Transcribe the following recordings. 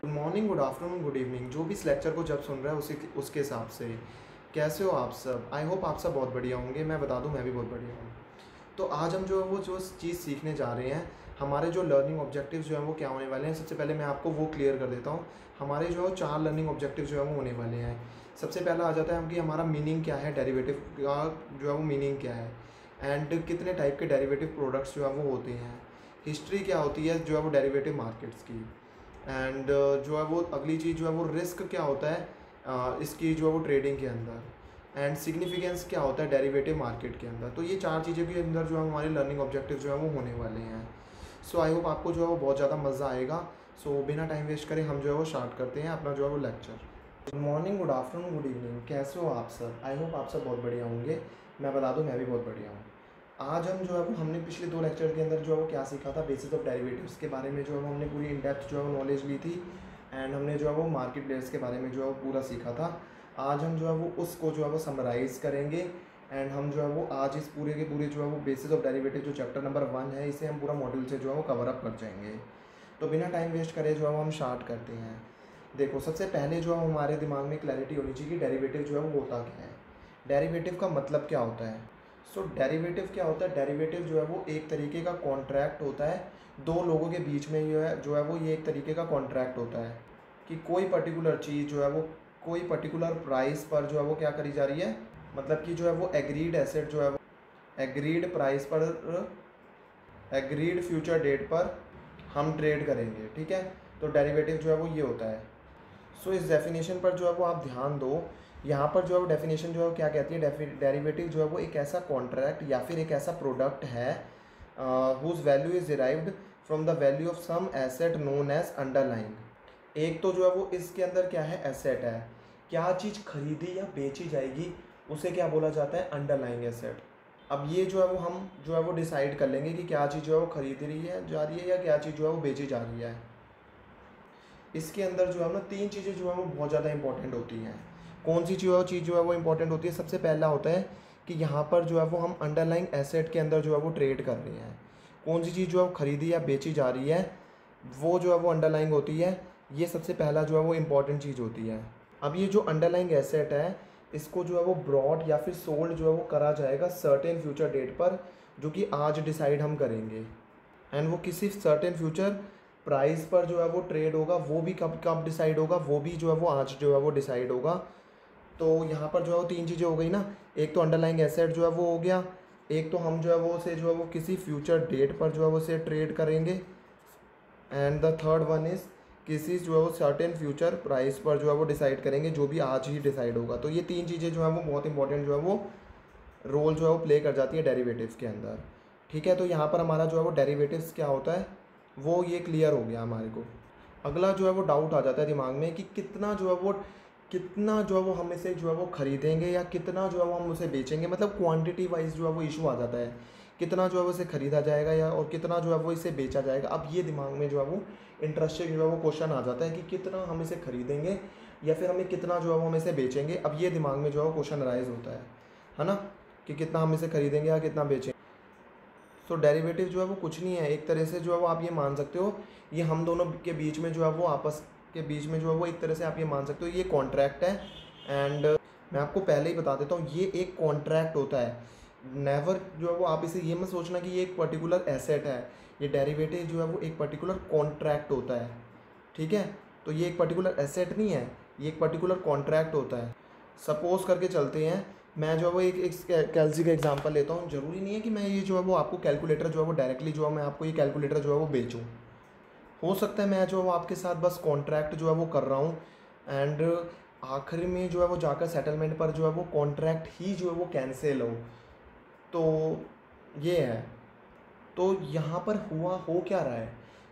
Good morning, good afternoon, good evening, जो भी इस लेक्चर को जब सुन रहा है उसी उसके हिसाब से। कैसे हो आप सब? आई होप आप सब बहुत बढ़िया होंगे। मैं बता दूं, मैं भी बहुत बढ़िया हूँ। तो आज हम जो है वो जो चीज़ सीखने जा रहे हैं, हमारे जो लर्निंग ऑब्जेक्टिव्स जो हैं वो क्या होने वाले हैं। सबसे पहले मैं आपको वो क्लियर कर देता हूँ। हमारे जो 4 लर्निंग ऑब्जेक्टिव्स जो है वो होने वाले हैं। सबसे पहला आ जाता है हम कि हमारा मीनिंग क्या है, डेरिवेटिव का जो है वो मीनिंग क्या है, एंड कितने टाइप के डेरिवेटिव प्रोडक्ट्स जो है वो होते हैं। हिस्ट्री क्या होती है जो है वो डेरिवेटिव मार्केट्स की। एंड जो है वो अगली चीज़ जो है वो रिस्क क्या होता है इसकी जो है वो ट्रेडिंग के अंदर। एंड सिग्निफिकेंस क्या होता है डेरिवेटिव मार्केट के अंदर। तो ये 4 चीज़ों के अंदर जो है हमारे लर्निंग ऑब्जेक्टिव जो है वो होने वाले हैं। सो आई होप आपको जो है वो बहुत ज़्यादा मज़ा आएगा। सो बिना टाइम वेस्ट करें हम जो है वो स्टार्ट करते हैं अपना जो है वो lecture. Good morning, good afternoon, good evening, कैसे हो आप सब? आई होप आप सब बहुत बढ़िया होंगे। मैं बता दूं, मैं भी बहुत बढ़िया हूँ। आज हम जो है वो हमने पिछले 2 लेक्चर के अंदर जो है वो क्या सीखा था, बेसिस ऑफ डेरिवेटिव्स के बारे में जो है वो हमने पूरी इन डेप्थ जो है वो नॉलेज ली थी। एंड हमने जो है वो मार्केट प्लेस के बारे में जो है वो पूरा सीखा था। आज हम जो है वो उसको जो है वो समराइज़ करेंगे। एंड हम जो है वो आज इस पूरे के पूरे जो है वो बेसिस ऑफ डेरिवेटिव जो चैप्टर नंबर 1 है, इसे हम पूरा मॉड्यूल से जो है वो कवर अप कर जाएंगे। तो बिना टाइम वेस्ट करे जो है वो हम स्टार्ट करते हैं। देखो, सबसे पहले जो है हमारे दिमाग में क्लैरिटी होनी चाहिए कि डेरिवेटिव जो है वो होता क्या है, डेरिवेटिव का मतलब क्या होता है। सो डेरिवेटिव क्या होता है? डेरिवेटिव जो है वो एक तरीके का कॉन्ट्रैक्ट होता है दो लोगों के बीच में। जो है वो ये एक तरीके का कॉन्ट्रैक्ट होता है कि कोई पर्टिकुलर चीज़ जो है वो कोई पर्टिकुलर प्राइस पर जो है वो क्या करी जा रही है, मतलब कि जो है वो एग्रीड एसेट जो है वो एग्रीड प्राइस पर एग्रीड फ्यूचर डेट पर हम ट्रेड करेंगे। ठीक है, तो डेरिवेटिव जो है वो ये होता है। सो इस डेफिनेशन पर जो है वो आप ध्यान दो। यहाँ पर जो है वो डेफिनेशन जो है वो क्या कहती है, डेरिवेटिव जो है वो एक ऐसा कॉन्ट्रैक्ट या फिर एक ऐसा प्रोडक्ट है whose value is derived from the value of some asset known as underlying. एक तो जो है वो इसके अंदर क्या है, एसेट है। क्या चीज़ खरीदी या बेची जाएगी उसे क्या बोला जाता है, अंडरलाइंग एसेट। अब ये जो है वो हम जो है वो डिसाइड कर लेंगे कि क्या चीज़ जो है वो खरीदी रही है जा रही है या क्या चीज़ जो है वो बेची जा रही है। इसके अंदर जो है ना 3 चीज़ें जो है वो बहुत ज़्यादा इंपॉर्टेंट होती हैं। कौन सी चीज़ जो है वो इंपॉर्टेंट होती है? सबसे पहला होता है कि यहाँ पर जो है वो हम अंडरलाइंग एसेट के अंदर जो है वो ट्रेड कर रहे हैं। कौन सी चीज़ जो है खरीदी या बेची जा रही है वो जो है वो अंडरलाइंग होती है। ये सबसे पहला जो है वो इम्पॉर्टेंट चीज़ होती है। अब ये जो अंडरलाइंग एसेट है इसको जो है वो ब्रॉड या फिर सोल्ड जो है वो करा जाएगा सर्टेन फ्यूचर डेट पर, जो कि आज डिसाइड हम करेंगे। एंड वो किसी सर्टेन फ्यूचर प्राइस पर जो है वो ट्रेड होगा, वो भी कब कब डिसाइड होगा, वो भी जो है वो आज जो है वो डिसाइड होगा। तो यहाँ पर जो है वो 3 चीज़ें हो गई ना। एक तो अंडरलाइंग एसेट जो है वो हो गया, एक तो हम जो है वो उसे जो है वो किसी फ्यूचर डेट पर जो है वो उसे ट्रेड करेंगे, and the third one is किसी जो है वो सर्टेन फ्यूचर प्राइस पर जो है वो डिसाइड करेंगे, जो भी आज ही डिसाइड होगा। तो ये 3 चीज़ें जो है वो बहुत इंपॉर्टेंट जो है वो रोल जो है वो प्ले कर जाती है डेरिवेटिव्स के अंदर। ठीक है, तो यहाँ पर हमारा जो है वो डेरिवेटिव्स क्या होता है वो ये क्लियर हो गया हमारे को। अगला जो है वो डाउट आ जाता है दिमाग में कि कितना जो है वो हम इसे जो है वो खरीदेंगे या कितना जो है वो हम उसे बेचेंगे, मतलब क्वांटिटी वाइज जो है वो इशू आ जाता है। कितना जो है वो इसे खरीदा जाएगा या और कितना जो है वो इसे बेचा जाएगा। अब ये दिमाग में जो है वो इंटरेस्टिंग जो है वो क्वेश्चन आ जाता है कि कितना हम इसे खरीदेंगे या फिर हमें कितना जो है वो हम इसे बेचेंगे। अब ये दिमाग में जो है वो क्वेश्चन राइज होता है ना, कि कितना हम इसे खरीदेंगे या कितना बेचेंगे। सो डेरिवेटिव जो है वो कुछ नहीं है, एक तरह से जो है वो आप ये मान सकते हो ये हम दोनों के बीच में जो है वो आपस के बीच में जो है वो एक तरह से आप ये मान सकते हो ये कॉन्ट्रैक्ट है। एंड मैं आपको पहले ही बता देता हूँ ये एक कॉन्ट्रैक्ट होता है। नेवर जो है वो आप इसे ये मत सोचना कि ये एक पर्टिकुलर एसेट है। ये डेरिवेटिव जो है वो एक पर्टिकुलर कॉन्ट्रैक्ट होता है। ठीक है, तो ये एक पर्टिकुलर एसेट नहीं है, ये एक पर्टिकुलर कॉन्ट्रैक्ट होता है। सपोज करके चलते हैं, मैं जो है वो एक कैलसी का एग्जांपल लेता हूँ। ज़रूरी नहीं है कि मैं ये जो है वो आपको कैलकुलेटर जो है वो डायरेक्टली जो है मैं आपको ये कैलकुलेटर जो है वो बेचूँ। हो सकता है मैं जो है वो आपके साथ बस कॉन्ट्रैक्ट जो है वो कर रहा हूँ, एंड आखिर में जो है वो जाकर सेटलमेंट पर जो है वो कॉन्ट्रैक्ट ही जो है वो कैंसिल हो। तो ये है। तो यहाँ पर हो क्या रहा है,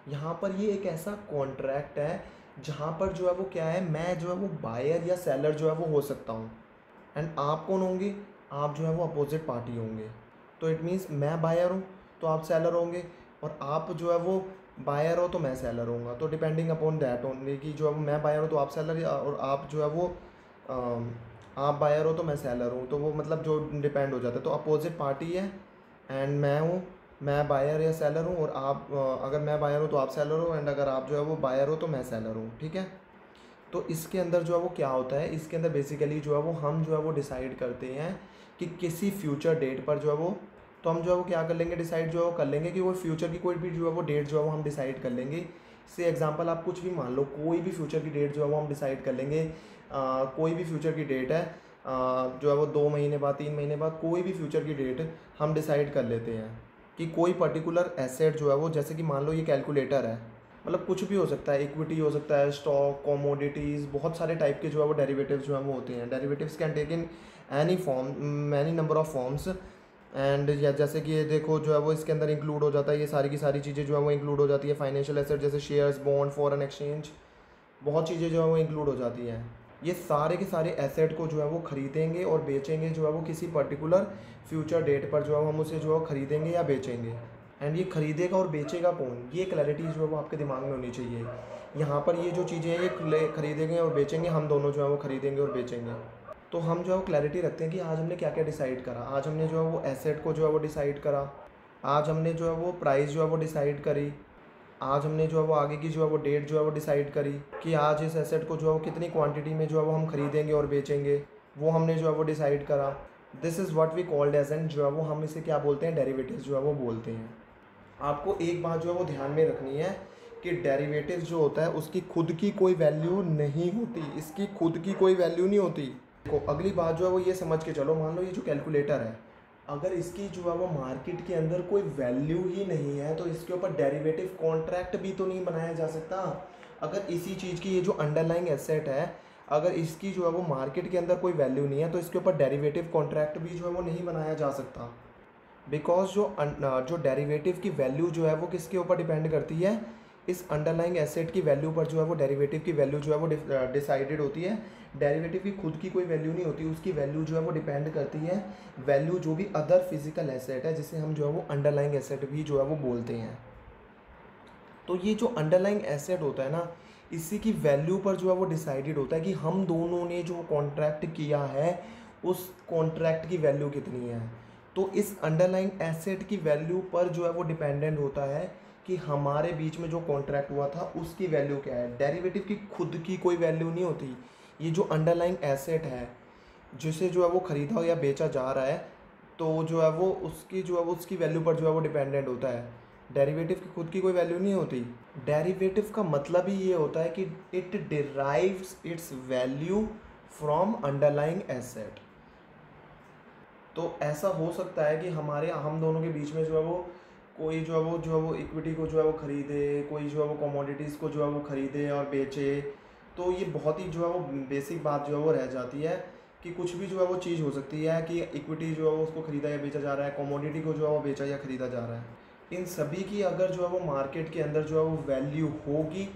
यहाँ पर ये एक ऐसा कॉन्ट्रैक्ट है जहाँ पर जो है वो क्या है, मैं जो है वो बायर या सेलर जो है वो हो सकता हूँ। एंड आप कौन होंगे, आप जो है वो अपोजिट पार्टी होंगे। तो इट मीन्स मैं बायर हूँ तो आप सेलर होंगे, और आप जो है वो बायर हो तो मैं सेलर होऊंगा। तो डिपेंडिंग अपॉन दैट ओनली कि जो है मैं बायर हूँ तो आप सेलर, और आप जो है वो आप बायर हो तो मैं सेलर हूँ, तो वो मतलब जो डिपेंड हो जाता है। तो अपोजिट पार्टी है एंड मैं हूँ, मैं बायर या सेलर हूँ और आप अगर मैं बायर हूँ तो आप सेलर हो, एंड अगर आप जो है वो बायर हो तो मैं सेलर हूँ, ठीक है। तो इसके अंदर जो है वो क्या होता है, इसके अंदर बेसिकली जो है वो हम जो है वो डिसाइड करते हैं कि किसी फ्यूचर डेट पर जो है वो, तो हम जो है वो क्या कर लेंगे, डिसाइड जो है वो कर लेंगे कि वो फ्यूचर की कोई भी जो है वो डेट जो है वो हम डिसाइड कर लेंगे। से एग्जांपल आप कुछ भी मान लो, कोई भी फ्यूचर की डेट जो है वो हम डिसाइड कर लेंगे। कोई भी फ्यूचर की डेट है, जो है वो 2 महीने बाद, 3 महीने बाद, कोई भी फ्यूचर की डेट हम डिसाइड कर लेते हैं कि कोई पर्टिकुलर एसेट जो है वो, जैसे कि मान लो ये कैलकुलेटर है, मतलब कुछ भी हो सकता है, इक्विटी हो सकता है, स्टॉक, कमोडिटीज़, बहुत सारे टाइप के जो है वो डेरिवेटिव्स जो है वो होते हैं। Derivatives can take in any form, many number of forms. And या जैसे कि ये देखो जो है वो इसके अंदर इंक्लूड हो जाता है, ये सारी की सारी चीज़ें जो है वो इंक्लूड हो जाती है। फाइनेंशियल एसेट जैसे शेयर्स, बॉन्ड, फॉरेन एक्सचेंज, बहुत चीज़ें जो है वो इंक्लूड हो जाती हैं। ये सारे के सारे एसेट को जो है वो खरीदेंगे और बेचेंगे जो है वो किसी पर्टिकुलर फ्यूचर डेट पर जो है हम उसे जो है खरीदेंगे या बेचेंगे। एंड ये खरीदेगा और बेचेगा कौन, ये क्लैरिटी जो है वो आपके दिमाग में होनी चाहिए। यहाँ पर ये जो चीज़ें हैं ये खरीदेंगे और बेचेंगे, हम दोनों जो है वो खरीदेंगे और बेचेंगे। तो हम जो है वो क्लैरिटी रखते हैं कि आज हमने क्या क्या डिसाइड करा। आज हमने जो है वो एसेट को जो है वो डिसाइड करा, आज हमने जो है वो प्राइस जो है वो डिसाइड करी, आज हमने जो है वो आगे की जो है वो डेट जो है वो डिसाइड करी कि आज इस एसेट को जो है वो कितनी क्वांटिटी में जो है वो हम खरीदेंगे और बेचेंगे, वो हमने जो है वो डिसाइड करा। This is what we called as, and जो है वो हम इसे क्या बोलते हैं, डेरिवेटिव्स जो है वो बोलते हैं। आपको एक बात जो है वो ध्यान में रखनी है कि डेरिवेटिव जो होता है उसकी खुद की कोई वैल्यू नहीं होती, इसकी खुद की कोई वैल्यू नहीं होती। देखो अगली बात जो है वो ये समझ के चलो, मान लो ये जो कैलकुलेटर है, अगर इसकी जो है वो मार्केट के अंदर कोई वैल्यू ही नहीं है तो इसके ऊपर डेरिवेटिव कॉन्ट्रैक्ट भी तो नहीं बनाया जा सकता। अगर इसी चीज़ की ये जो अंडरलाइंग एसेट है, अगर इसकी जो है वो मार्केट के अंदर कोई वैल्यू नहीं है तो इसके ऊपर डेरिवेटिव कॉन्ट्रैक्ट भी जो है वो नहीं बनाया जा सकता। बिकॉज जो डेरिवेटिव की वैल्यू जो है वो किसके ऊपर डिपेंड करती है, इस अंडरलाइंग एसेट की वैल्यू पर जो है वो डेरिवेटिव की वैल्यू जो है वो डिसाइडेड होती है। डेरिवेटिव की खुद की कोई वैल्यू नहीं होती, उसकी वैल्यू जो है वो डिपेंड करती है वैल्यू जो भी अदर फिजिकल एसेट है, जिसे हम जो है वो अंडरलाइंग एसेट भी जो है वो बोलते हैं। तो ये जो अंडरलाइंग एसेट होता है ना, इसी की वैल्यू पर जो है वो डिसाइडेड होता है कि हम दोनों ने जो कॉन्ट्रैक्ट किया है उस कॉन्ट्रैक्ट की वैल्यू कितनी है। तो इस अंडरलाइंग एसेट की वैल्यू पर जो है वो डिपेंडेंट होता है कि हमारे बीच में जो कॉन्ट्रैक्ट हुआ था उसकी वैल्यू क्या है। डेरिवेटिव की खुद की कोई वैल्यू नहीं होती। ये जो अंडरलाइंग एसेट है जिसे जो है वो ख़रीदा या बेचा जा रहा है, तो जो है वो उसकी जो है वो उसकी वैल्यू पर जो है वो डिपेंडेंट होता है। डेरिवेटिव की खुद की कोई वैल्यू नहीं होती। डेरिवेटिव का मतलब ही ये होता है कि it derives it's value from underlying asset. तो ऐसा हो सकता है कि हम दोनों के बीच में जो है वो कोई जो है वो इक्विटी को जो है वो ख़रीदे, कोई जो है वो कमोडिटीज़ को जो है वो ख़रीदे और बेचे। तो ये बहुत ही जो है वो बेसिक बात जो है वो रह जाती है कि कुछ भी जो है वो चीज़ हो सकती है कि इक्विटी जो है वो उसको ख़रीदा या बेचा जा रहा है, कमोडिटी को जो है वो बेचा या ख़रीदा जा रहा है। इन सभी की अगर जो है वो मार्केट के अंदर जो है वो वैल्यू होगी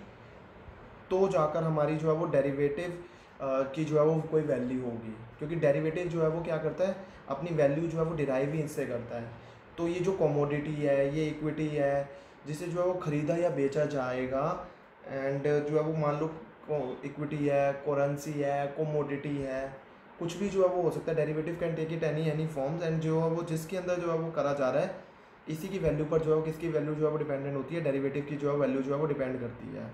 तो जाकर हमारी जो है वो डेरिवेटिव की जो है वो कोई वैल्यू होगी। क्योंकि डेरिवेटिव जो है वो क्या करता है, अपनी वैल्यू जो है वो डिराइव ही इनसे करता है। तो ये जो कमोडिटी है, ये इक्विटी है, जिसे जो है वो ख़रीदा या बेचा जाएगा, एंड जो है वो मान लो इक्विटी है, करेंसी है, कमोडिटी है, कुछ भी जो है वो हो सकता है। Derivative can take it any forms, and जो है वो जिसके अंदर जो है वो करा जा रहा है, इसी की वैल्यू पर जो है किसकी वैल्यू जो है वो डिपेंडेंट होती है, डेरिवेटिव की जो है वैल्यू जो है वो डिपेंड करती है।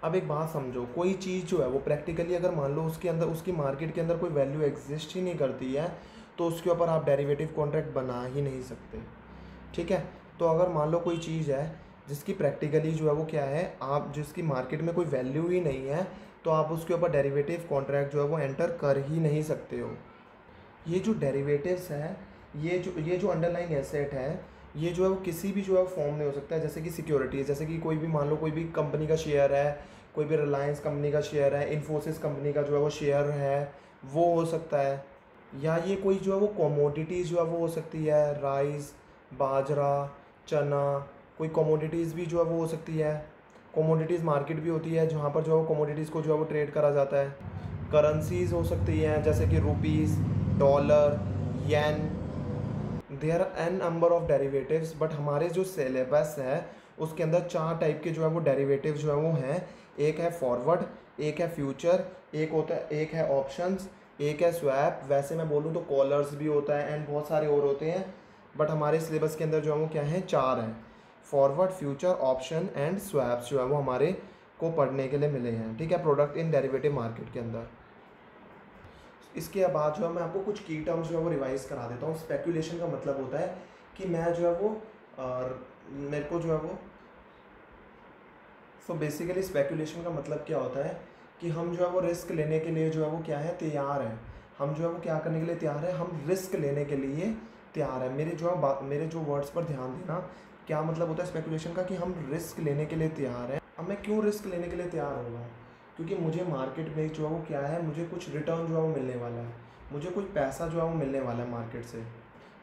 अब एक बात समझो, कोई चीज़ जो है वो प्रैक्टिकली अगर मान लो उसके अंदर, उसकी मार्केट के अंदर कोई वैल्यू एग्जिस्ट ही नहीं करती है, तो उसके ऊपर आप डेरिवेटिव कॉन्ट्रैक्ट बना ही नहीं सकते, ठीक है। तो अगर मान लो कोई चीज़ है जिसकी प्रैक्टिकली जो है वो क्या है, आप जिसकी मार्केट में कोई वैल्यू ही नहीं है, तो आप उसके ऊपर डेरिवेटिव कॉन्ट्रैक्ट जो है वो एंटर कर ही नहीं सकते हो। ये जो डेरिवेटिव्स हैं, ये जो अंडरलाइंग एसेट है, ये जो है वो किसी भी जो है फॉर्म में हो सकता है। जैसे कि सिक्योरिटी है, जैसे कि कोई भी मान लो कोई भी कंपनी का शेयर है, कोई भी रिलायंस कंपनी का शेयर है, इन्फोसिस कंपनी का जो है वो शेयर है, वो हो सकता है। या ये कोई जो है वो कमोडिटीज़ जो है वो हो सकती है, राइस, बाजरा, चना, कोई कमोडिटीज़ भी जो है वो हो सकती है। कमोडिटीज़ मार्केट भी होती है जहाँ पर जो है कमोडिटीज़ को जो है वो ट्रेड करा जाता है। करेंसीज़ हो सकती हैं जैसे कि rupees, dollar, yen. There are an number of derivatives, but हमारे जो सिलेबस है उसके अंदर 4 टाइप के जो है वो डेरिवेटिव जो है वो हैं। एक है फॉरवर्ड, एक है फ्यूचर, एक है ऑप्शंस, एक है स्वैप। वैसे मैं बोलूँ तो कॉलर्स भी होता है एंड बहुत सारे और होते हैं। बट हमारे सिलेबस के अंदर जो है वो क्या है, 4 हैं। Forward, future, option and swaps जो है वो हमारे को पढ़ने के लिए मिले हैं, ठीक है, प्रोडक्ट इन डेरिवेटिव मार्केट के अंदर। इसके बाद जो है मैं आपको कुछ की टर्म्स जो है वो रिवाइज करा देता हूँ। स्पेकुलेशन का मतलब होता है कि मैं जो है वो मेरे को जो है वो सो बेसिकली स्पेकुलेशन का मतलब क्या होता है कि हम जो है वो रिस्क लेने के लिए जो है वो क्या है, तैयार हैं। हम जो है वो क्या करने के लिए तैयार है, हम रिस्क लेने के लिए तैयार है। मेरे जो वर्ड्स पर ध्यान देना, क्या मतलब होता है स्पेकुलेशन का कि हम रिस्क लेने के लिए तैयार हैं। अब मैं क्यों रिस्क लेने के लिए तैयार होगा, क्योंकि मुझे मार्केट में जो है वो क्या है, मुझे कुछ रिटर्न जो है वो मिलने वाला है, मुझे कुछ पैसा जो है वो मिलने वाला है मार्केट से।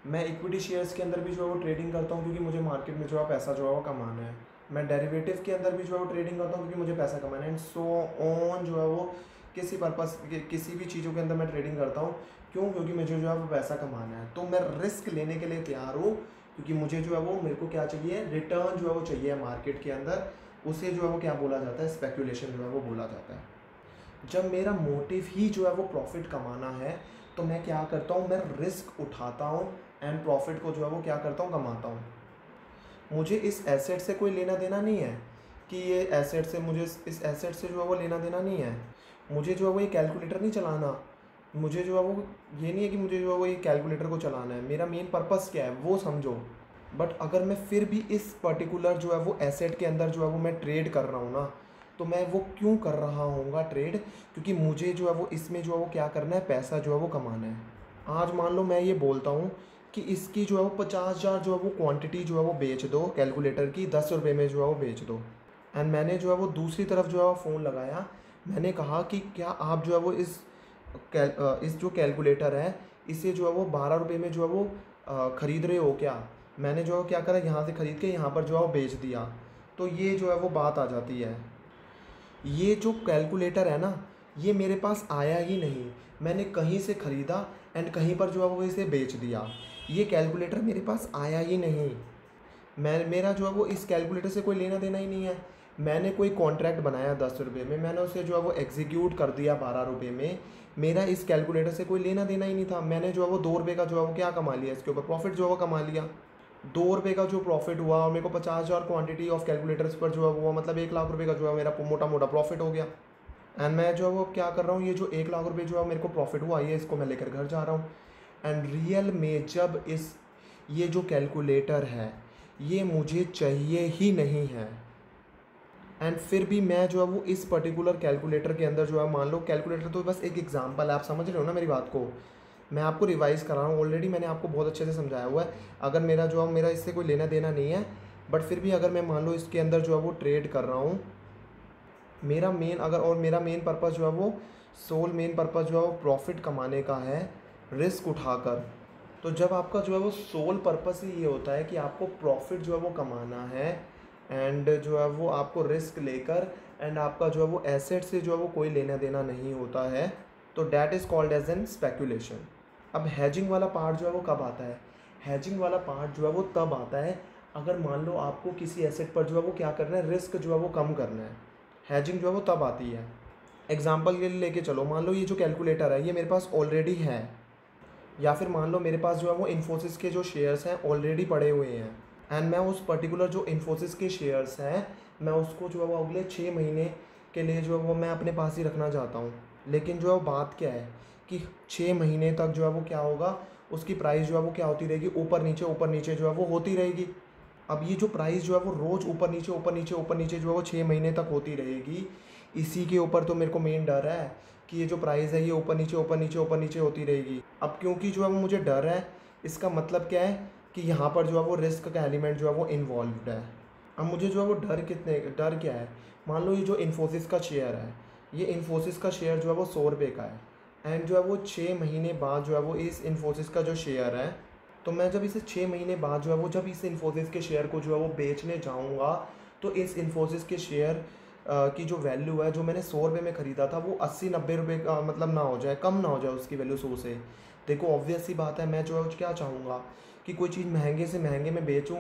मैं इक्विटी शेयर्स के अंदर भी जो है वो ट्रेडिंग करता हूँ क्योंकि मुझे मार्केट में जो है पैसा जो है वो कमाना है। मैं डेरिवेटिव के अंदर भी जो है वो ट्रेडिंग करता हूँ क्योंकि मुझे पैसा कमाना है, एंड सो ऑन जो है वो किसी पर्पस किसी भी चीज़ों के अंदर मैं ट्रेडिंग करता हूँ। क्यों? क्योंकि मुझे जो है वो पैसा कमाना है। तो मैं रिस्क लेने के लिए तैयार हूँ क्योंकि मुझे जो है वो, मेरे को क्या चाहिए, रिटर्न जो है वो चाहिए मार्केट के अंदर। उसे जो है वो क्या बोला जाता है, स्पेकुलेशन जो है वो बोला जाता है। जब मेरा मोटिव ही जो है वो प्रॉफिट कमाना है तो मैं क्या करता हूँ, मैं रिस्क उठाता हूँ एंड प्रॉफिट को जो है वो क्या करता हूँ, कमाता हूँ। मुझे इस एसेट से कोई लेना देना नहीं है कि ये एसेट से, मुझे इस एसेट से जो है वो लेना देना नहीं है। मुझे जो है वो ये कैलकुलेटर नहीं चलाना, मुझे जो है वो ये नहीं है कि मुझे जो है वो ये कैलकुलेटर को चलाना है। मेरा मेन पर्पस क्या है वो समझो। बट अगर मैं फिर भी इस पर्टिकुलर जो है वो एसेट के अंदर जो है वो मैं ट्रेड कर रहा हूँ ना, तो मैं वो क्यों कर रहा हूँगा ट्रेड, क्योंकि मुझे जो है वो इसमें जो है वो क्या करना है, पैसा जो है वो कमाना है। आज मान लो मैं ये बोलता हूँ कि इसकी जो है वो 50,000 जो है वो क्वांटिटी जो है वो बेच दो कैलकुलेटर की, 10 रुपये में जो है वो बेच दो। एंड मैंने जो है वो दूसरी तरफ जो है वो फ़ोन लगाया, मैंने कहा कि क्या आप जो है वो इस जो कैलकुलेटर है इसे जो है वो 12 रुपये में जो है वो ख़रीद रहे हो क्या। मैंने जो है क्या करा, यहाँ से ख़रीद के यहाँ पर जो है वो बेच दिया। तो ये जो है वो बात आ जाती है। ये जो कैलकुलेटर है ना, ये मेरे पास आया ही नहीं, मैंने कहीं से ख़रीदा एंड कहीं पर जो है वो इसे बेच दिया। ये कैलकुलेटर मेरे पास आया ही नहीं। मेरा जो है वो इस कैलकुलेटर से कोई लेना देना ही नहीं है। मैंने कोई कॉन्ट्रैक्ट बनाया 10 रुपये में, मैंने उसे जो है वो एग्जीक्यूट कर दिया 12 रुपये में। मेरा इस कैलकुलेटर से कोई लेना देना ही नहीं था। मैंने जो है वो 2 रुपये का जो है वो क्या कमा लिया, इसके ऊपर प्रॉफिट जो है वो कमा लिया। 2 रुपये का जो प्रॉफिट हुआ और मेरे को 50,000 क्वांटिटी ऑफ कैलकुलेटर्स पर जो है वो, मतलब 1 लाख रुपये का जो है मेरा मोटा मोटा प्रॉफिट हो गया। एंड मैं जो है वो क्या कर रहा हूँ, ये जो 1 लाख रुपये जो है मेरे को प्रॉफिट हुआ, ये इसको मैं लेकर घर जा रहा हूँ। एंड रियल में जब ये जो कैलकुलेटर है ये मुझे चाहिए ही नहीं है, एंड फिर भी मैं जो है वो इस पर्टिकुलर कैलकुलेटर के अंदर जो है, मान लो कैलकुलेटर तो बस एक एग्जांपल है, आप समझ रहे हो ना मेरी बात को। मैं आपको रिवाइज़ करा रहा हूँ, ऑलरेडी मैंने आपको बहुत अच्छे से समझाया हुआ है। अगर मेरा इससे कोई लेना देना नहीं है, बट फिर भी अगर मैं मान लो इसके अंदर जो है वो ट्रेड कर रहा हूँ, मेरा मेन पर्पज़ जो है वो, सोल मेन पर्पज़ जो है वो प्रॉफिट कमाने का है रिस्क उठाकर। तो जब आपका जो है वो सोल पर्पस ही ये होता है कि आपको प्रॉफिट जो है वो कमाना है, एंड जो है वो आपको रिस्क लेकर, एंड आपका जो है वो एसेट से जो है वो कोई लेना देना नहीं होता है, तो that is called as an speculation. अब हैजिंग वाला पार्ट जो है वो कब आता है, हैजिंग वाला पार्ट जो है वो तब आता है अगर मान लो आपको किसी एसेट पर जो है वो क्या करना है, रिस्क जो है वो कम करना है। हैजिंग जो है वो तब आती है। एग्जाम्पल के लिए लेके चलो, मान लो ये जो कैलकुलेटर है ये मेरे पास ऑलरेडी है, या फिर मान लो मेरे पास जो है वो इन्फोसिस के जो शेयर्स हैं ऑलरेडी पड़े हुए हैं, एंड मैं उस पर्टिकुलर जो इन्फोसिस के शेयर्स हैं मैं उसको जो है वो अगले 6 महीने के लिए जो है वो मैं अपने पास ही रखना चाहता हूँ। लेकिन जो है वो बात क्या है कि 6 महीने तक जो है वो क्या होगा, उसकी प्राइस जो है वो क्या होती रहेगी, ऊपर नीचे जो है वो होती रहेगी। अब ये जो प्राइस जो है वो रोज़ ऊपर नीचे जो है वो 6 महीने तक होती रहेगी। इसी के ऊपर तो मेरे को मेन डर है कि ये जो प्राइस है ये ऊपर नीचे होती रहेगी। अब क्योंकि जो है वो मुझे डर है, इसका मतलब क्या है कि यहाँ पर जो है वो रिस्क का एलिमेंट जो है वो इन्वॉल्व्ड है। अब मुझे जो है वो डर क्या है, मान लो ये जो इन्फोसिस का शेयर है, ये इन्फोसिस का शेयर जो है वो 100 रुपये का है, एंड जो है वो 6 महीने बाद जो है वो इस इन्फोसिस का जो शेयर है, तो मैं जब इसे 6 महीने बाद जो है वो, जब इस इन्फोसिस के शेयर को जो है वो बेचने जाऊँगा, तो इस इन्फोसिस के शेयर की जो वैल्यू है, जो मैंने 100 रुपये में ख़रीदा था, वो 80-90 रुपये का मतलब ना हो जाए, कम ना हो जाए उसकी वैल्यू 100 से। देखो ऑब्वियस सी बात है, मैं जो है क्या चाहूँगा कि कोई चीज़ महंगे से महंगे में बेचूँ।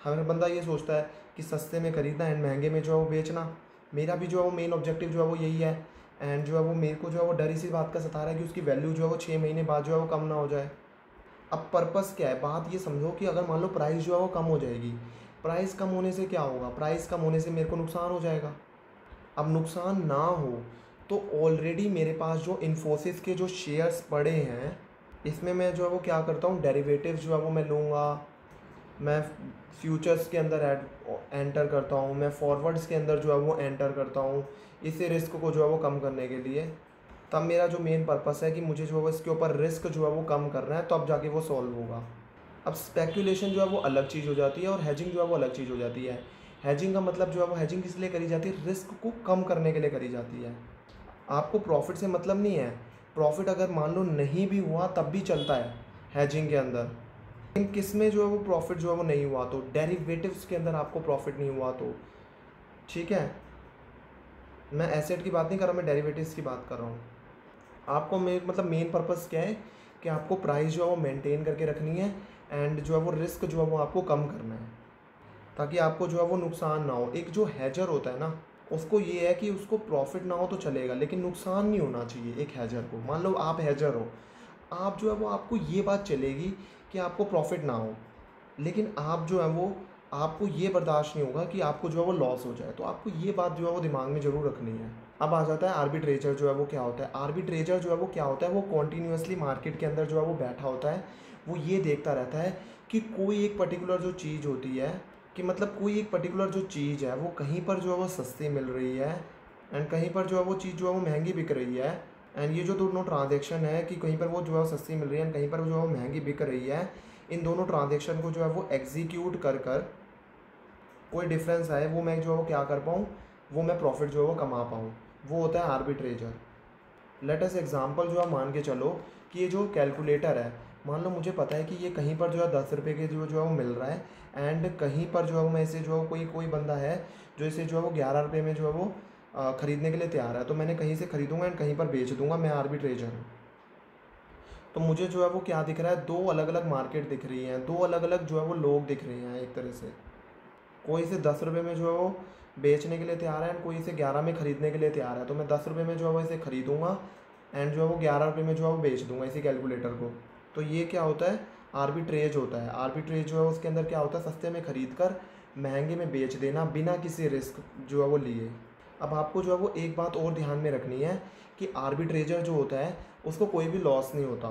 हर बंदा ये सोचता है कि सस्ते में ख़रीदना एंड महंगे में जो है वो बेचना। मेरा भी जो है वो मेन ऑब्जेक्टिव जो है वो यही है, एंड जो है वो मेरे को जो है वो डर इसी बात का सता रहा है कि उसकी वैल्यू जो है वो 6 महीने बाद जो है वो कम ना हो जाए। अब पर्पस क्या है, बात ये समझो कि अगर मान लो प्राइस जो है वो कम हो जाएगी, प्राइस कम होने से क्या होगा, प्राइस कम होने से मेरे को नुकसान हो जाएगा। अब नुकसान ना हो तो ऑलरेडी मेरे पास जो इन्फोसिस के जो शेयर्स पड़े हैं, इसमें मैं जो है वो क्या करता हूँ, डेरिवेटिव जो है वो मैं लूँगा, मैं फ्यूचर्स के अंदर एंटर करता हूँ, मैं फॉरवर्ड्स के अंदर जो है वो एंटर करता हूँ, इसी रिस्क को जो है वो कम करने के लिए। तब मेरा जो मेन पर्पस है कि मुझे जो है वो इसके ऊपर रिस्क जो है वो कम करना है, तो अब जाके वो सॉल्व होगा। अब स्पेकुलेशन जो है वो अलग चीज़ हो जाती है और हेजिंग जो है वो अलग चीज़ हो जाती है। हेजिंग का मतलब जो है वो हेजिंग किस लिए करी जाती है, रिस्क को कम करने के लिए करी जाती है। आपको प्रॉफिट से मतलब नहीं है, प्रॉफिट अगर मान लो नहीं भी हुआ तब भी चलता है हेजिंग के अंदर। लेकिन किस में जो है वो प्रॉफिट जो है वो नहीं हुआ, तो डेरिवेटिव्स के अंदर आपको प्रॉफिट नहीं हुआ तो ठीक है। मैं एसेट की बात नहीं कर रहा, मैं डेरिवेटिव्स की बात कर रहा हूँ। आपको मतलब मेन पर्पस क्या है कि आपको प्राइस जो है वो मेंटेन करके रखनी है एंड जो है वो रिस्क जो है वो आपको कम करना है, ताकि आपको जो है वो नुकसान ना हो। एक जो हैजर होता है ना, उसको ये है कि उसको प्रॉफिट ना हो तो चलेगा लेकिन नुकसान नहीं होना चाहिए एक हैजर को। मान लो आप हैजर हो, आप जो है वो आपको ये बात चलेगी कि आपको प्रॉफिट ना हो, लेकिन आप जो है वो आपको ये बर्दाश्त नहीं होगा कि आपको जो है वो लॉस हो जाए, तो आपको ये बात जो है वो दिमाग में ज़रूर रखनी है। अब आ जाता है आर्बिट्रेजर जो है वो क्या होता है। आर्बिट्रेजर जो है वो क्या होता है, वो कॉन्टीन्यूसली मार्केट के अंदर जो है वो बैठा होता है, वो ये देखता रहता है कि कोई एक पर्टिकुलर जो चीज़ होती है, कि मतलब कोई एक पर्टिकुलर जो चीज़ है वो कहीं पर जो है वो सस्ती मिल रही है एंड कहीं पर जो है वो चीज़ जो है वो महंगी बिक रही है। एंड ये जो दोनों ट्रांजेक्शन है कि कहीं पर वो जो है सस्ती मिल रही है एंड कहीं पर जो है वो महंगी बिक रही है, इन दोनों ट्रांजेक्शन को जो है वो एग्जीक्यूट कर कर कोई डिफरेंस आए, वो मैं जो है वो क्या कर पाऊँ, वो मैं प्रॉफिट जो है वो कमा पाऊँ, वो होता है आर्बिट्रेजर। लेट अस एग्जांपल जो है मान के चलो कि ये जो कैलकुलेटर है, मान लो मुझे पता है कि ये कहीं पर जो है 10 रुपये के जो है वो मिल रहा है एंड कहीं पर जो है वो मैं इसे जो है कोई बंदा है जो इसे जो है वो 11 रुपये में जो है वो ख़रीदने के लिए तैयार है, तो मैंने कहीं से ख़रीदूँगा एंड कहीं पर बेच दूँगा, मैं आर्बिट्रेजर हूँ। तो मुझे जो है वो क्या दिख रहा है, दो अलग अलग मार्केट दिख रही हैं, दो अलग अलग जो है वो लोग दिख रहे हैं। एक तरह से कोई इसे 10 रुपये में जो है वो बेचने के लिए तैयार है एंड कोई इसे 11 में ख़रीदने के लिए तैयार है, तो मैं 10 रुपये में जो है वो इसे ख़रीदूँगा एंड जो है वो 11 रुपये में जो है वो बेच दूँगा इसी कैलकुलेटर को। तो ये क्या होता है, आर्बिट्रेज होता है। आर्बिट्रेज जो है उसके अंदर क्या होता है, सस्ते में ख़रीद कर महंगे में बेच देना बिना किसी रिस्क जो है वो लिए। अब आपको जो है वो एक बात और ध्यान में रखनी है कि आर्बिट्रेजर जो होता है उसको कोई भी लॉस नहीं होता।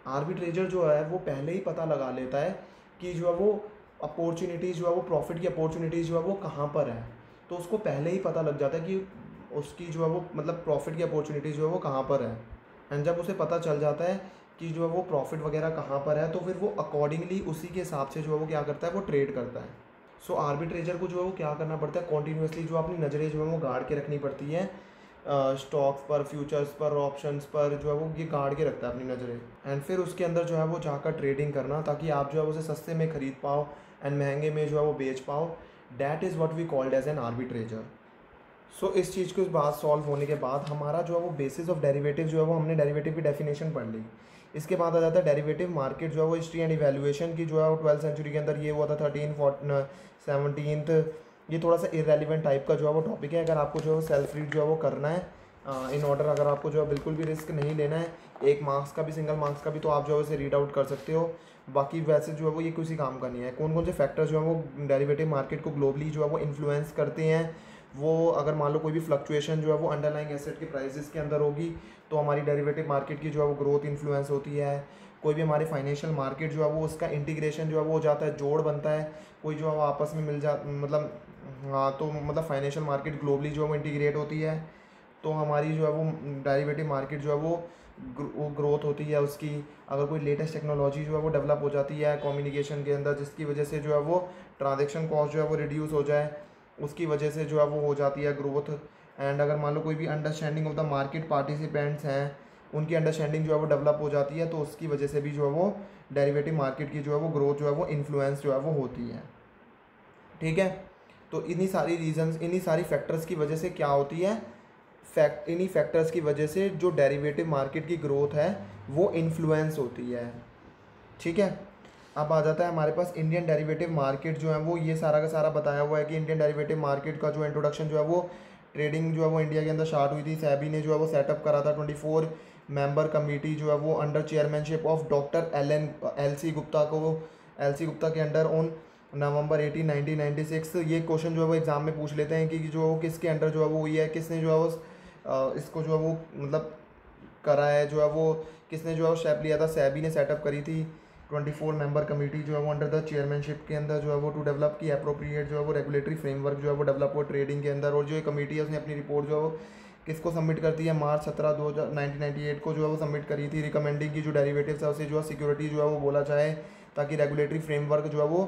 आर्बिट्रेजर जो है वो पहले ही पता लगा लेता है कि जो है वो अपॉर्चुनिटीज़ जो है वो प्रॉफिट की अपॉर्चुनिटीज़ जो है वो कहाँ पर है, तो उसको पहले ही पता लग जाता है कि उसकी जो है वो मतलब प्रॉफिट की अपॉर्चुनिटीज़ जो है वो कहाँ पर है। एंड जब उसे पता चल जाता है कि जो है वो प्रॉफिट वगैरह कहाँ पर है, तो फिर वो अकॉर्डिंगली उसी के हिसाब से जो है वो क्या करता है, वो ट्रेड करता है। सो आर्बिट्रेजर को जो है वो क्या करना पड़ता है, कॉन्टीन्यूसली जो अपनी नज़रें जो है वो गाड़ के रखनी पड़ती है, स्टॉक्स पर, फ्यूचर्स पर, ऑप्शंस पर जो है वो ये गाड़ के रखता है अपनी नज़रें एंड फिर उसके अंदर जो है वो जाकर ट्रेडिंग करना, ताकि आप जो है उसे सस्ते में ख़रीद पाओ एंड महंगे में जो है वो बेच पाओ। That is what we called as an arbitrageur. So इस चीज़ को इस बात सॉल्व होने के बाद हमारा जो है वो बेसिस ऑफ डेरिवेटिव जो है वो हमने डेरिवेटिव की डेफिनेशन पढ़ ली। इसके बाद आ जाता है डेरिवेटिव मार्केट जो है वो हिस्ट्री एंड इवैल्यूएशन की जो है वो 12वीं सेंचुरी के अंदर ये हुआ था, 17th ये थोड़ा सा इरेलीवेंट टाइप का जो है वो टॉपिक है। अगर आपको जो है सेल्फ रीड जो है वो करना है इन ऑर्डर, अगर आपको जो है बिल्कुल भी रिस्क नहीं लेना है, 1 मार्क्स का भी, सिंगल मार्क्स का भी, तो आप जो है उसे रीड आउट कर सकते हो। बाकी वैसे जो है वो ये किसी काम का नहीं है। कौन कौन से फैक्टर्स जो है वो डेरिवेटिव मार्केट को ग्लोबली जो है वो इन्फ्लुएंस करते हैं, वो अगर मान लो कोई भी फ्लक्चुएशन जो है वो अंडरलाइंग एसेट के प्राइसेस के अंदर होगी तो हमारी डेरिवेटिव मार्केट की जो है वो ग्रोथ इन्फ्लुएंस होती है। कोई भी हमारी फाइनेंशियल मार्केट जो है वो उसका इंटीग्रेशन जो है वो हो जाता है, जोड़ बनता है, कोई जो है वो आपस में मिल जा मतलब हाँ, तो मतलब फाइनेंशियल मार्केट ग्लोबली जो है वो इंटीग्रेट होती है, तो हमारी जो है वो डेरिवेटिव मार्केट जो है वो ग्रोथ होती है उसकी। अगर कोई लेटेस्ट टेक्नोलॉजी जो है वो डेवलप हो जाती है कम्युनिकेशन के अंदर, जिसकी वजह से जो है वो ट्रांजेक्शन कॉस्ट जो है वो रिड्यूस हो जाए, उसकी वजह से जो है वो हो जाती है ग्रोथ। एंड अगर मान लो कोई भी understanding of the market participants हैं, उनकी अंडरस्टैंडिंग जो है वो डेवलप हो जाती है, तो उसकी वजह से भी जो है वो डेरिवेटिव मार्केट की जो है वो ग्रोथ जो है वो इन्फ्लुएंस जो है वो होती है। ठीक है, तो इन्हीं सारी रीजंस, इन्हीं सारी फैक्टर्स की वजह से क्या होती है, इन्हीं फैक्टर्स की वजह से जो डेरिवेटिव मार्केट की ग्रोथ है वो इन्फ्लुएंस होती है। ठीक है, अब आ जाता है हमारे पास इंडियन डेरिवेटिव मार्केट जो है वो, ये सारा का सारा बताया हुआ है कि इंडियन डेरिवेटिव मार्केट का जो इंट्रोडक्शन जो है वो ट्रेडिंग जो है वो इंडिया के अंदर स्टार्ट हुई थी। सेबी ने जो है वो सेटअप करा था 24 मेंबर कमेटी जो है वो under chairmanship of doctor L C Gupta के अंडर ऑन नवंबर 18 1996। ये क्वेश्चन जो है वो एग्ज़ाम में पूछ लेते हैं कि जो वो किसके अंडर जो है वो हुई है, किसने जो है वो इसको जो है वो मतलब करा है, जो है वो किसने जो है वो स्टेप लिया था। सैबी ने सेटअप करी थी 24 मेंबर कमेटी जो है वो अंडर द चेयरमैनशिप के अंदर जो है वो टू डेवलप की अप्रोप्रिएट जो है वो रेगुलेटरी फ्रेमवर्क जो है वो डेवलप हो ट्रेडिंग के अंदर। और जो ये कमेटी है उसने अपनी रिपोर्ट जो है वो किसको सबमिट करती है, मार्च 17 1998 को जो है वो सबमिट करी थी, रिकमेंडिंग की जो डेरिवेटिव्स है उसे जो है सिक्योरिटी जो है वो बोला जाए, ताकि रेगुलेटरी फ्रेमवर्क जो है वो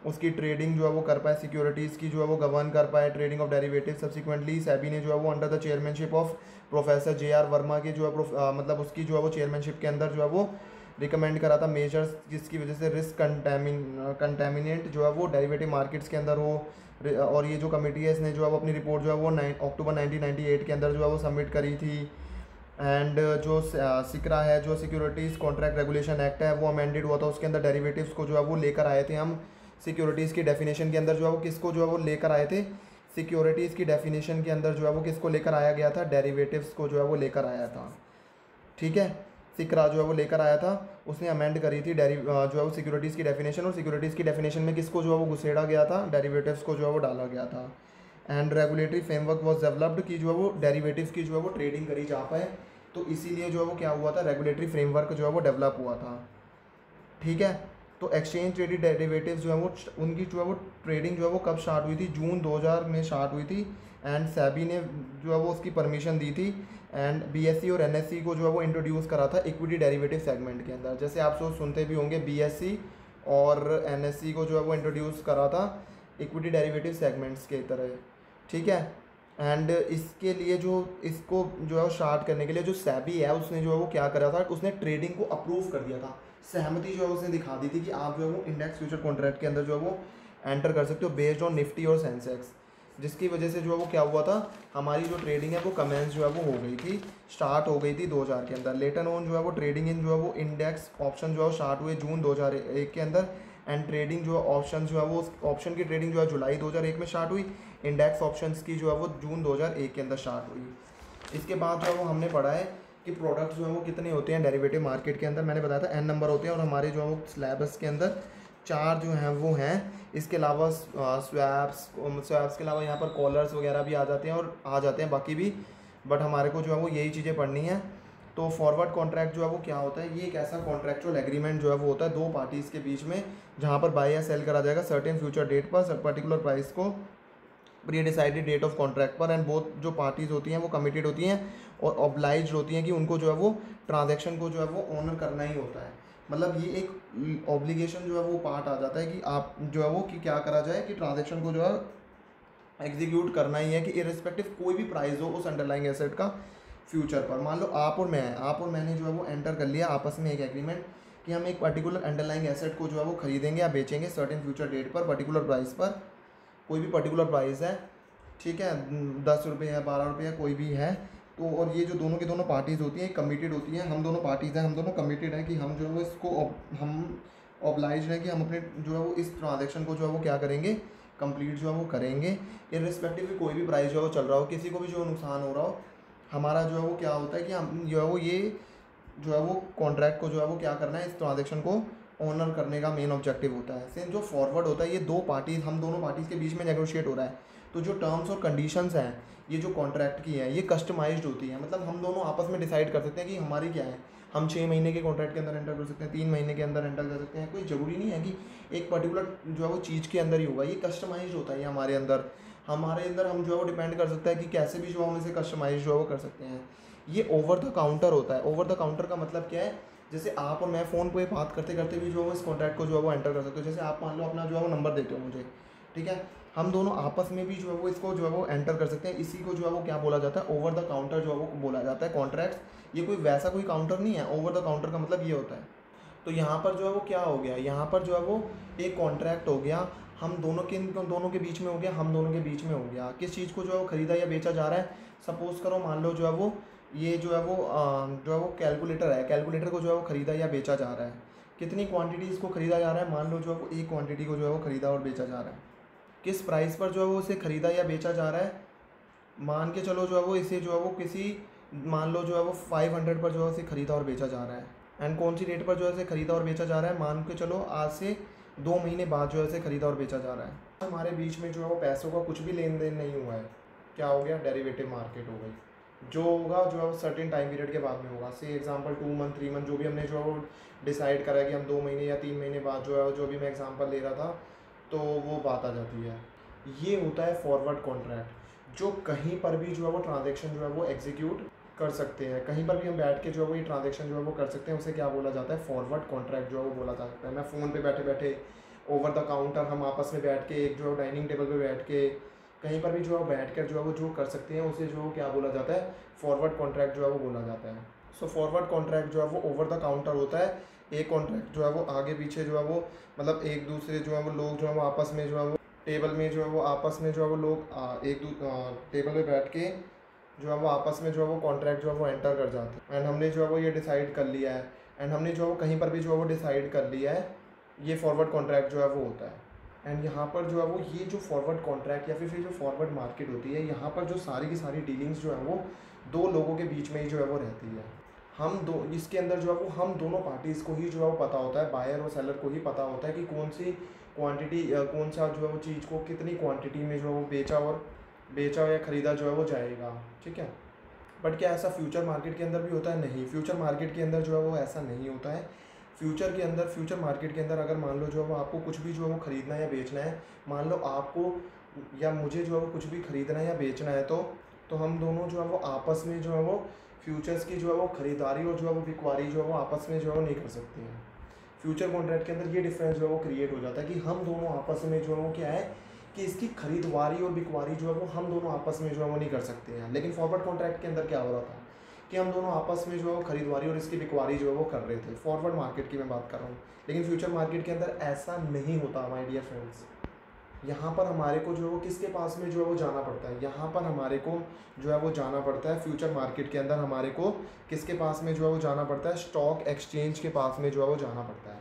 उसकी ट्रेडिंग जो है वो कर पाए, सिक्योरिटीज़ की जो है वो गवर्न कर पाए, trading of derivative. Subsequently SEBI ने जो है वो under the chairmanship of professor JR. Verma के जो है मतलब उसकी जो है वो चेयरमैनशिप के अंदर जो है वो रिकमेंड करा था मेजर्स जिसकी वजह से रिस्क कंटेमिनेंट जो है वो डेरिवेटिव मार्केट्स के अंदर हो। और ये जो कमेटी है इसने जो है वो अपनी रिपोर्ट जो है वो अक्टूबर 1998 के अंदर जो है वो सबमिट करी थी। एंड जो सिकरा है, जो सिक्योरिटीज़ कॉन्ट्रैक्ट रेगुलेशन एक्ट है, वो अमेंडेड हुआ था, उसके अंदर डेरिवेटिव्स को जो है वो लेकर आए थे हम सिक्योरिटीज़ की डेफिनेशन के अंदर जो है वो किसको जो है वो लेकर आए थे, सिक्योरिटीज़ की डेफिनेशन के अंदर जो है वो किसको लेकर आया गया था, डेरिवेटिव्स को जो है वो लेकर आया था। ठीक है, सिकरा जो है वो लेकर आया था, उसने अमेंड करी थी जो है वो सिक्योरिटीज़ की डेफिनेशन, और सिक्योरिटीज़ की डेफिनेशन में किसको जो है वो घुसेड़ा गया था, डेरिवेटिव्स को जो है वो डाला गया था। And regulatory framework was developed की जो है वो डेरिवेटिव्स की जो है वो ट्रेडिंग करी जा पाए, तो इसीलिए जो है वो क्या हुआ था, रेगुलेटरी फ्रेमवर्क जो है वो डेवलप हुआ था। ठीक है, तो एक्सचेंज ट्रेडेड डेरिवेटिव्स जो है वो उनकी जो है वो ट्रेडिंग जो है वो कब स्टार्ट हुई थी, जून 2000 में स्टार्ट हुई थी। एंड सेबी ने जो है वो उसकी परमिशन दी थी। एंड बीएससी और एनएससी को जो है वो इंट्रोड्यूस करा था इक्विटी डेरिवेटिव सेगमेंट के अंदर। जैसे आप सब सुनते भी होंगे, बीएससी और एनएससी को जो है वो इंट्रोड्यूस करा था इक्विटी डेरिवेटिव सेगमेंट्स के तरह। ठीक है, एंड इसके लिए जो इसको जो है स्टार्ट करने के लिए जो सेबी है उसने जो है वो क्या करा था, उसने ट्रेडिंग को अप्रूव कर दिया था, सहमति जो है उसने दिखा दी थी कि आप जो है वो इंडेक्स फ्यूचर कॉन्ट्रैक्ट के अंदर जो है वो एंटर कर सकते हो बेस्ड ऑन निफ्टी और सेंसेक्स, जिसकी वजह से जो है वो क्या हुआ था, हमारी जो ट्रेडिंग है वो कमेंस जो है वो हो गई थी, स्टार्ट हो गई थी 2000 के अंदर। लेटर ऑन जो है वो ट्रेडिंग इन जो है वो इंडेक्स ऑप्शन जो है स्टार्ट हुए जून 2001 के अंदर। एंड ट्रेडिंग जो है ऑप्शन जो है वो ऑप्शन की ट्रेडिंग जो है जुलाई 2001 में स्टार्ट हुई, इंडेक्स ऑप्शंस की जो है वो जून 2001 के अंदर स्टार्ट हुई। इसके बाद जो है वो हमने पढ़ा है कि प्रोडक्ट्स जो है वो कितने होते हैं डेरिवेटिव मार्केट के अंदर, मैंने बताया था n नंबर होते हैं, और हमारे जो है वो स्लैबस के अंदर 4 जो हैं वो हैं। इसके अलावा स्वैप्स के अलावा यहाँ पर कॉलर्स वगैरह भी आ जाते हैं और आ जाते हैं बाकी भी, बट हमारे को जो है वो यही चीज़ें पढ़नी है। तो फॉरवर्ड कॉन्ट्रैक्ट जो है वो क्या होता है, ये एक ऐसा कॉन्ट्रैक्चुअल एग्रीमेंट जो है वो होता है दो पार्टीज़ के बीच में, जहाँ पर बाय या सेल करा जाएगा सर्टेन फ्यूचर डेट पर पर्टिकुलर प्राइस को pre decided date of contract पर। एंड बोथ जो पार्टीज़ होती हैं वो कमिटेड होती हैं और ऑब्लाइज होती हैं कि उनको जो है वो ट्रांजैक्शन को जो है वो ऑनर करना ही होता है। मतलब ये एक ऑब्लिगेशन जो है वो पार्ट आ जाता है कि आप जो है वो कि क्या करा जाए कि ट्रांजैक्शन को जो है एग्जीक्यूट करना ही है, कि इरिस्पेक्टिव कोई भी प्राइस हो उस अंडरलाइंग एसेट का फ्यूचर पर। मान लो आप और मैंने जो है वो एंटर कर लिया आपस में एक एग्रीमेंट कि हम एक पर्टिकुलर अंडरलाइंग एसेट को जो है वो खरीदेंगे या बेचेंगे सर्टेन फ्यूचर डेट पर पर्टिकुलर प्राइस पर, कोई भी पर्टिकुलर प्राइस है, ठीक है, 10 रुपये है, 12 रुपये है, कोई भी है। तो और ये जो दोनों की दोनों पार्टीज़ होती हैं कमिटेड होती हैं, हम दोनों पार्टीज़ हैं, हम दोनों कमिटेड हैं कि हम जो है वो इसको हम ऑब्लाइज हैं कि हम अपने जो है वो इस ट्रांजैक्शन को जो है वो क्या करेंगे, कंप्लीट जो है वो करेंगे, इर्रिस्पेक्टिव कोई भी प्राइस जो है वो चल रहा हो, किसी को भी जो नुकसान हो रहा हो। हमारा जो है वो क्या होता है कि हम जो है वो ये जो है वो कॉन्ट्रैक्ट को जो है वो क्या करना है, इस ट्रांजैक्शन को ऑनर करने का मेन ऑब्जेक्टिव होता है। सेम जो फॉरवर्ड होता है, ये दो पार्टीज़, हम दोनों पार्टीज़ के बीच में नेगोशिएट हो रहा है, तो जो टर्म्स और कंडीशंस हैं ये जो कॉन्ट्रैक्ट की हैं ये कस्टमाइज्ड होती है। मतलब हम दोनों आपस में डिसाइड कर सकते हैं कि हमारी क्या है, हम 6 महीने के कॉन्ट्रैक्ट के अंदर एंटर कर सकते हैं, 3 महीने के अंदर एंटर कर सकते हैं, कोई ज़रूरी नहीं है कि एक पर्टिकुलर जो है वो चीज़ के अंदर ही होगा, ये कस्टमाइज्ड होता है। ये हमारे अंदर हम जो है वो डिपेंड कर सकता है कि कैसे भी जो हम इसे कस्टमाइज जो है वो कर सकते हैं। ये ओवर द काउंटर होता है। ओवर द काउंटर का मतलब क्या है, जैसे आप और मैं फ़ोन पे बात करते करते भी जो है इस कॉन्ट्रैक्ट को जो है वो एंटर कर सकते हो। जैसे आप मान लो अपना जो है वो नंबर देते हो मुझे, ठीक है, हम दोनों आपस में भी जो है वो इसको जो है वो एंटर कर सकते हैं। इसी को जो है वो क्या बोला जाता है, ओवर द काउंटर जो है वो बोला जाता है कॉन्ट्रैक्ट्स। ये कोई वैसा कोई काउंटर नहीं है, ओवर द काउंटर का मतलब ये होता है। तो यहाँ पर जो है वो क्या हो गया, यहाँ पर जो है वो एक कॉन्ट्रैक्ट हो गया, हम दोनों के बीच में हो गया, हम दोनों के बीच में हो गया। किस चीज़ को जो है वो ख़रीदा या बेचा जा रहा है, सपोज़ करो मान लो जो है वो ये जो है वो कैलकुलेटर है, कैलकुलेटर को जो है वो ख़रीदा या बेचा जा रहा है। कितनी क्वांटिटीज़ को ख़रीदा जा रहा है, मान लो जो है वो एक क्वांटिटी को जो है वो ख़रीदा और बेचा जा रहा है। किस प्राइस पर जो है वो इसे ख़रीदा या बेचा जा रहा है, मान के चलो जो है वो इसे जो है वो किसी मान लो जो है वो 500 पर जो है उसे ख़रीदा और बेचा जा रहा है, एंड कौन सी डेट पर जो है उसे ख़रीदा और बेचा जा रहा है, मान के चलो आज से 2 महीने बाद जो है उसे ख़रीदा और बेचा जा रहा है। हमारे बीच में जो है वो पैसों का कुछ भी लेन देन नहीं हुआ है। क्या हो गया? डेरिवेटिव मार्केट हो गई। जो होगा जो है वो सर्टेन टाइम पीरियड के बाद में होगा। से एग्जांपल 2 मंथ 3 मंथ जो भी हमने जो है वो डिसाइड करा है कि हम 2 महीने या 3 महीने बाद जो है, जो भी मैं एग्जांपल ले रहा था, तो वो बात आ जाती है। ये होता है फॉरवर्ड कॉन्ट्रैक्ट, जो कहीं पर भी जो है वो ट्रांजेक्शन जो है वो एग्जीक्यूट कर सकते हैं। कहीं पर भी हम बैठ के जो है वो ये ट्रांजेक्शन जो है वो कर सकते हैं। उसे क्या बोला जाता है? फॉरवर्ड कॉन्ट्रैक्ट जो है वो बोला जा सकता है। मैं फ़ोन पे बैठे बैठे ओवर द काउंटर हम आपस में बैठ के एक जो है डाइनिंग टेबल पे बैठ के कहीं पर भी जो है बैठ कर जो है वो जो कर सकते हैं, उसे जो क्या बोला जाता है? फॉरवर्ड कॉन्ट्रैक्ट जो है वो बोला जाता है। सो फॉरवर्ड कॉन्ट्रैक्ट जो है वो ओवर द काउंटर होता है। एक कॉन्ट्रैक्ट जो है वो आगे पीछे जो है वो मतलब एक दूसरे जो है वो लोग जो है वो आपस में जो है वो टेबल में जो है वो आपस में जो है वो लोग टेबल पे बैठ के जो है वो आपस में जो है वो कॉन्ट्रैक्ट जो है वो एंटर कर जाते हैं। एंड हमने जो है वो ये डिसाइड कर लिया है, एंड हमने जो है वो कहीं पर भी जो है वो डिसाइड कर लिया है, ये फॉरवर्ड कॉन्ट्रैक्ट जो है वो होता है। एंड यहाँ पर जो है वो ये जो फॉरवर्ड कॉन्ट्रैक्ट या फिर जो फॉरवर्ड मार्केट होती है, यहाँ पर जो सारी की सारी डीलिंग्स जो है वो दो लोगों के बीच में ही जो है वो रहती है। हम दो इसके अंदर जो है वो हम दोनों पार्टीज़ को ही जो है वो पता होता है, बायर और सेलर को ही पता होता है कि कौन सी क्वांटिटी कौन सा जो है वो चीज़ को कितनी क्वांटिटी में जो है वो बेचा या ख़रीदा जो है वो जाएगा। ठीक है। बट क्या ऐसा फ्यूचर मार्केट के अंदर भी होता है? नहीं, फ्यूचर मार्केट के अंदर जो है वो ऐसा नहीं होता है। फ्यूचर मार्केट के अंदर अगर मान लो जो है वो आपको कुछ भी जो है वो ख़रीदना है या बेचना है, मान लो आपको या मुझे जो है वो कुछ भी ख़रीदना है या बेचना है, तो हम दोनों जो है वो आपस में जो है वो फ्यूचर्स की जो है वो ख़रीदारी और जो है वो बिकवारी जो है वो आपस में जो है वो नहीं कर सकते हैं। फ्यूचर कॉन्ट्रैक्ट के अंदर ये डिफरेंस जो है वो क्रिएट हो जाता है कि हम दोनों आपस में जो है वो क्या है कि इसकी खरीदवारी और बिकवारी जो है वो हम दोनों आपस में जो है वो नहीं कर सकते हैं। लेकिन फॉरवर्ड कॉन्ट्रैक्ट के अंदर क्या हो रहा था कि हम दोनों आपस में जो है वो खरीदवारी और इसकी बिकवारी जो है वो कर रहे थे। फॉरवर्ड मार्केट की मैं बात कर रहा हूँ। लेकिन फ्यूचर मार्केट के अंदर ऐसा नहीं होता माय डियर फ्रेंड्स। यहाँ पर हमारे को जो है वो किसके पास में जो है वो जाना पड़ता है? यहाँ पर हमारे को जो है वो जाना पड़ता है फ्यूचर मार्केट के अंदर हमारे को किसके पास में जो है वो जाना पड़ता है? स्टॉक एक्सचेंज के पास में जो है वो जाना पड़ता है।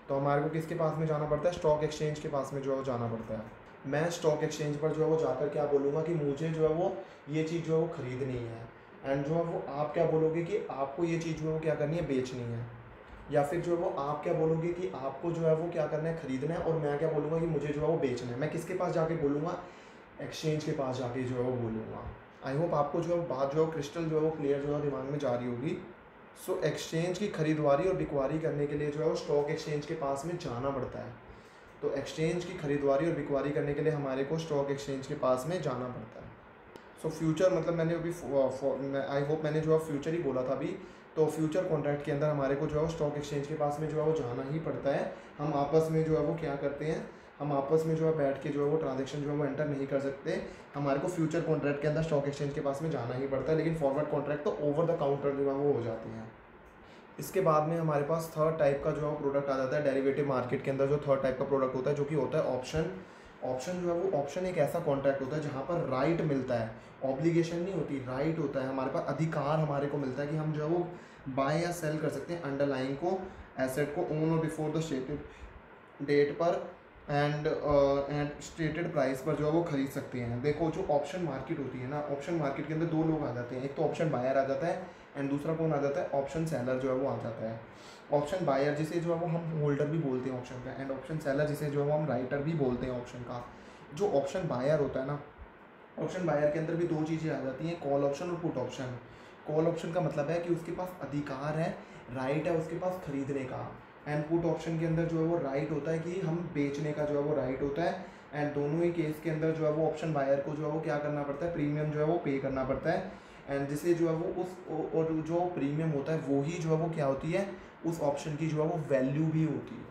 तो हमारे को किसके पास में जाना पड़ता है? स्टॉक एक्सचेंज के पास में जो है वो जाना पड़ता है। मैं स्टॉक एक्सचेंज पर जो है वो जाकर क्या बोलूँगा कि मुझे जो है वो ये चीज़ जो है वो ख़रीदनी है, एंड जो है वो आप क्या बोलोगे कि आपको ये चीज़ जो है वो क्या करनी है? बेचनी है। या फिर जो है वो आप क्या बोलोगे कि आपको जो है वो क्या करना है? ख़रीदना है। और मैं क्या बोलूँगा कि मुझे जो है वो बेचना है। मैं किसके पास जाके बोलूँगा? एक्सचेंज के पास जाके जो है वो बोलूँगा। आई होप आपको जो है बात जो है क्रिस्टल जो है वो क्लियर जो है दिमाग में जा रही होगी। सो एक्सचेंज की खरीदवारी और बिकवारी करने के लिए जो है वो स्टॉक एक्सचेंज के पास में जाना पड़ता है। तो एक्सचेंज की खरीदवारी और बिकवारी करने के लिए हमारे को स्टॉक एक्सचेंज के पास में जाना पड़ता है। सो फ्यूचर मतलब मैंने अभी आई होप मैंने जो है फ्यूचर ही बोला था अभी। तो फ्यूचर कॉन्ट्रैक्ट के अंदर हमारे को जो है स्टॉक एक्सचेंज के पास में जो है वो जाना ही पड़ता है। हम आपस में जो है वो क्या करते हैं? हम आपस में जो है बैठ के जो है वो ट्रांजेक्शन जो है वो एंटर नहीं कर सकते। हमारे को फ्यूचर कॉन्ट्रैक्ट के अंदर स्टॉक एक्सचेंज के पास में जाना ही पड़ता है। लेकिन फॉरवर्ड कॉन्ट्रैक्ट तो ओवर द काउंटर जो है वो हो जाते हैं। इसके बाद में हमारे पास थर्ड टाइप का जो है प्रोडक्ट आ जाता है। डेरिवेटिव मार्केट के अंदर जो थर्ड टाइप का प्रोडक्ट होता है जो कि होता है ऑप्शन। ऑप्शन जो है वो ऑप्शन एक ऐसा कॉन्ट्रैक्ट होता है जहाँ पर राइट मिलता है, ऑब्लिगेशन नहीं होती, राइट होता है। हमारे पास अधिकार हमारे को मिलता है कि हम जो है वो बाय या सेल कर सकते हैं अंडरलाइंग को एसेट को ऑन और बिफोर द स्टेटेड डेट पर एंड स्टेटेड प्राइस पर जो है वो खरीद सकते हैं। देखो जो ऑप्शन मार्केट होती है ना, ऑप्शन मार्केट के अंदर दो लोग आ जाते हैं। एक तो ऑप्शन बायर आ जाता है एंड दूसरा कौन आ जाता है? ऑप्शन सेलर जो है वो आ जाता है। ऑप्शन बायर जिसे जो है वो हम होल्डर भी बोलते हैं ऑप्शन का, एंड ऑप्शन सेलर जिसे जो है वो हम राइटर भी बोलते हैं ऑप्शन का। जो ऑप्शन बायर होता है ना, ऑप्शन बायर के अंदर भी दो चीज़ें आ जाती हैं, कॉल ऑप्शन और पुट ऑप्शन। कॉल ऑप्शन का मतलब है कि उसके पास अधिकार है, राइट है उसके पास खरीदने का। एंड पुट ऑप्शन के अंदर जो है वो राइट होता है कि हम बेचने का जो है वो राइट होता है। एंड दोनों ही केस के अंदर जो है वो ऑप्शन बायर को जो है वो क्या करना पड़ता है? प्रीमियम जो है वो पे करना पड़ता है। एंड जिसे जो है वो उस और जो प्रीमियम होता है वो ही जो है वो क्या होती है? उस ऑप्शन की जो है वो वैल्यू भी होती है।